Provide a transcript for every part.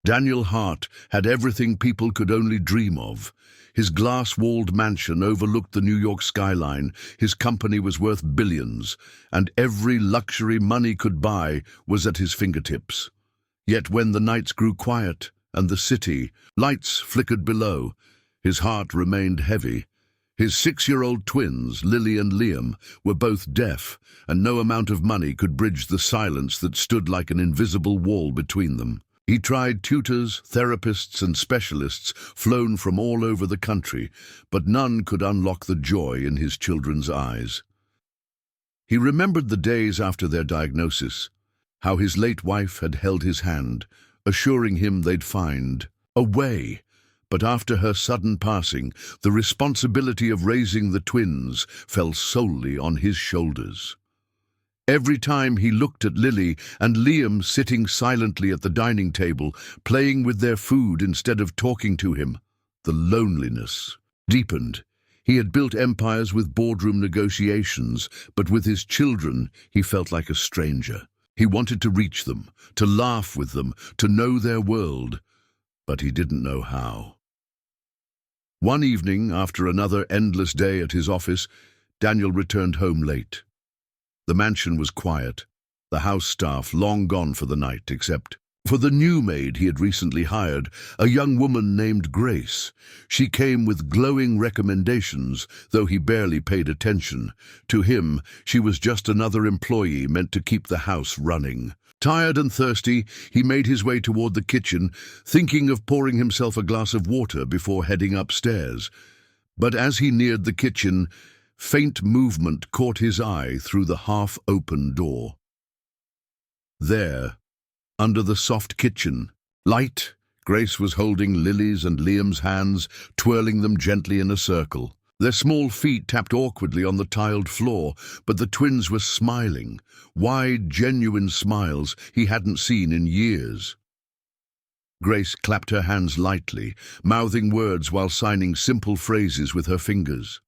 Daniel Hart had everything people could only dream of. His glass-walled mansion overlooked the New York skyline, his company was worth billions, and every luxury money could buy was at his fingertips. Yet when the nights grew quiet and the city lights flickered below, his heart remained heavy. His 6-year-old twins, Lily and Liam, were both deaf, and no amount of money could bridge the silence that stood like an invisible wall between them. He tried tutors, therapists, and specialists flown from all over the country, but none could unlock the joy in his children's eyes. He remembered the days after their diagnosis, how his late wife had held his hand, assuring him they'd find a way. But after her sudden passing, the responsibility of raising the twins fell solely on his shoulders. Every time he looked at Lily and Liam sitting silently at the dining table, playing with their food instead of talking to him, the loneliness deepened. He had built empires with boardroom negotiations, but with his children he felt like a stranger. He wanted to reach them, to laugh with them, to know their world, but he didn't know how. One evening, after another endless day at his office, Daniel returned home late. The mansion was quiet, the house staff long gone for the night, except for the new maid he had recently hired, a young woman named Grace. She came with glowing recommendations, though he barely paid attention. To him, she was just another employee meant to keep the house running. Tired and thirsty, he made his way toward the kitchen, thinking of pouring himself a glass of water before heading upstairs. But as he neared the kitchen, faint movement caught his eye through the half-open door. There, under the soft kitchen light, Grace was holding Lily's and Liam's hands, twirling them gently in a circle. Their small feet tapped awkwardly on the tiled floor, but the twins were smiling, wide, genuine smiles he hadn't seen in years. Grace clapped her hands lightly, mouthing words while signing simple phrases with her fingers.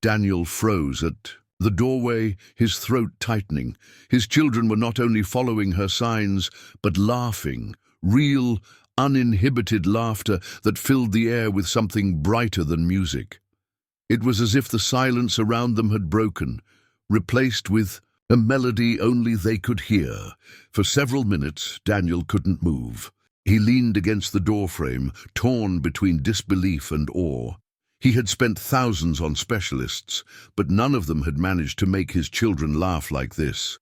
Daniel froze at the doorway, his throat tightening. His children were not only following her signs, but laughing, real, uninhibited laughter that filled the air with something brighter than music. It was as if the silence around them had broken, replaced with a melody only they could hear. For several minutes, Daniel couldn't move. He leaned against the doorframe, torn between disbelief and awe. He had spent thousands on specialists, but none of them had managed to make his children laugh like this.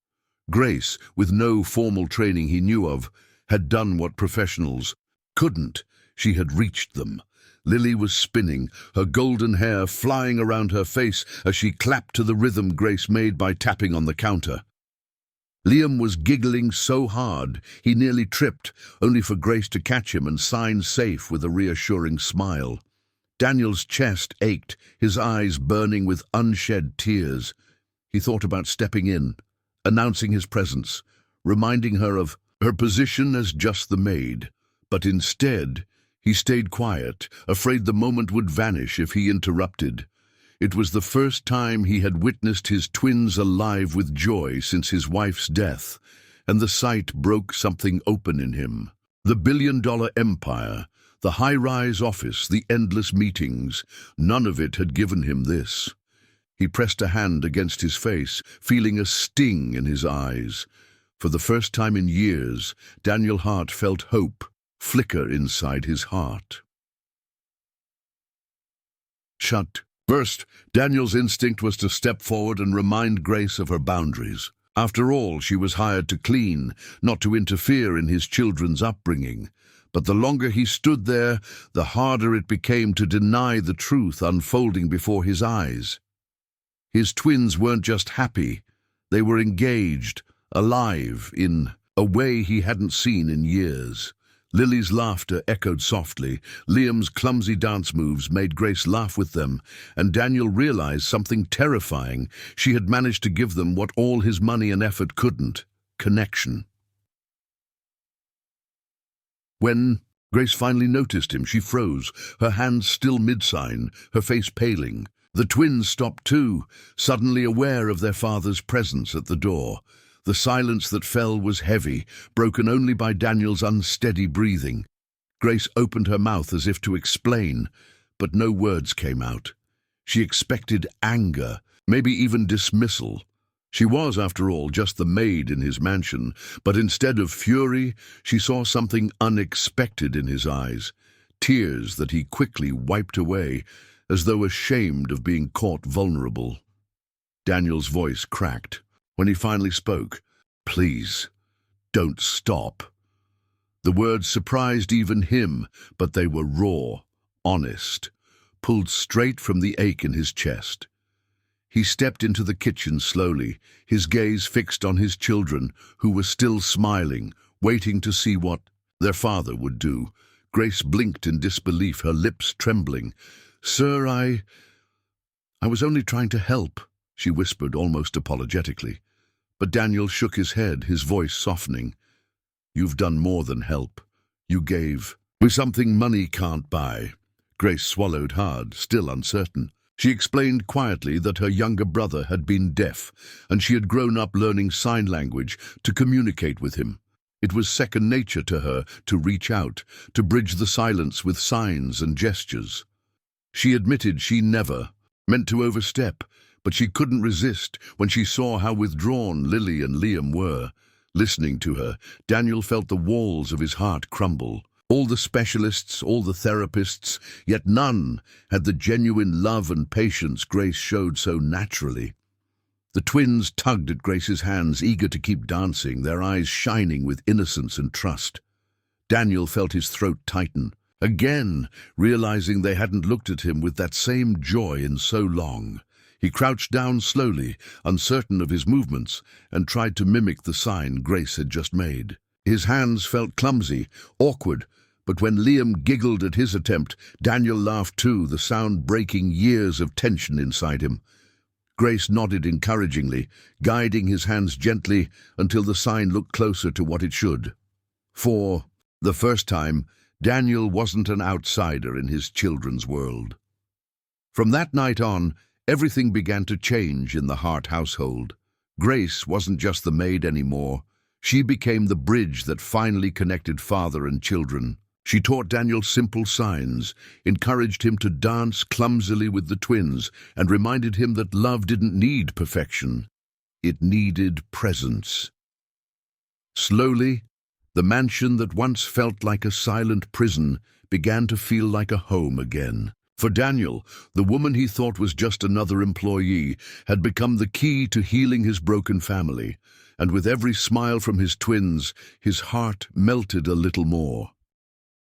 Grace, with no formal training he knew of, had done what professionals couldn't. She had reached them. Lily was spinning, her golden hair flying around her face as she clapped to the rhythm Grace made by tapping on the counter. Liam was giggling so hard he nearly tripped, only for Grace to catch him and sign safe with a reassuring smile. Daniel's chest ached, his eyes burning with unshed tears. He thought about stepping in, announcing his presence, reminding her of her position as just the maid. But instead, he stayed quiet, afraid the moment would vanish if he interrupted. It was the first time he had witnessed his twins alive with joy since his wife's death, and the sight broke something open in him. The billion-dollar empire, the high-rise office, the endless meetings, none of it had given him this. He pressed a hand against his face, feeling a sting in his eyes. For the first time in years, Daniel Hart felt hope flicker inside his heart. Shut. First, Daniel's instinct was to step forward and remind Grace of her boundaries. After all, she was hired to clean, not to interfere in his children's upbringing. But the longer he stood there, the harder it became to deny the truth unfolding before his eyes. His twins weren't just happy, they were engaged, alive, in a way he hadn't seen in years. Lily's laughter echoed softly, Liam's clumsy dance moves made Grace laugh with them, and Daniel realized something terrifying. She had managed to give them what all his money and effort couldn't: connection. When Grace finally noticed him, she froze, her hands still mid-sign, her face paling. The twins stopped too, suddenly aware of their father's presence at the door. The silence that fell was heavy, broken only by Daniel's unsteady breathing. Grace opened her mouth as if to explain, but no words came out. She expected anger, maybe even dismissal. She was, after all, just the maid in his mansion, but instead of fury, she saw something unexpected in his eyes, tears that he quickly wiped away, as though ashamed of being caught vulnerable. Daniel's voice cracked. When he finally spoke, "Please, don't stop." The words surprised even him, but they were raw, honest, pulled straight from the ache in his chest. He stepped into the kitchen slowly, his gaze fixed on his children, who were still smiling, waiting to see what their father would do. Grace blinked in disbelief, her lips trembling. "Sir, I was only trying to help," she whispered almost apologetically. But Daniel shook his head, his voice softening. "You've done more than help. You gave me something money can't buy." Grace swallowed hard, still uncertain. She explained quietly that her younger brother had been deaf, and she had grown up learning sign language to communicate with him. It was second nature to her to reach out, to bridge the silence with signs and gestures. She admitted she never meant to overstep, but she couldn't resist when she saw how withdrawn Lily and Liam were. Listening to her, Daniel felt the walls of his heart crumble. All the specialists, all the therapists, yet none had the genuine love and patience Grace showed so naturally. The twins tugged at Grace's hands, eager to keep dancing, their eyes shining with innocence and trust. Daniel felt his throat tighten, again realizing they hadn't looked at him with that same joy in so long. He crouched down slowly, uncertain of his movements, and tried to mimic the sign Grace had just made. His hands felt clumsy, awkward, but when Liam giggled at his attempt, Daniel laughed too, the sound breaking years of tension inside him. Grace nodded encouragingly, guiding his hands gently until the sign looked closer to what it should. For the first time, Daniel wasn't an outsider in his children's world. From that night on, everything began to change in the Hart household. Grace wasn't just the maid anymore. She became the bridge that finally connected father and children. She taught Daniel simple signs, encouraged him to dance clumsily with the twins, and reminded him that love didn't need perfection. It needed presence. Slowly, the mansion that once felt like a silent prison began to feel like a home again. For Daniel, the woman he thought was just another employee had become the key to healing his broken family, and with every smile from his twins, his heart melted a little more.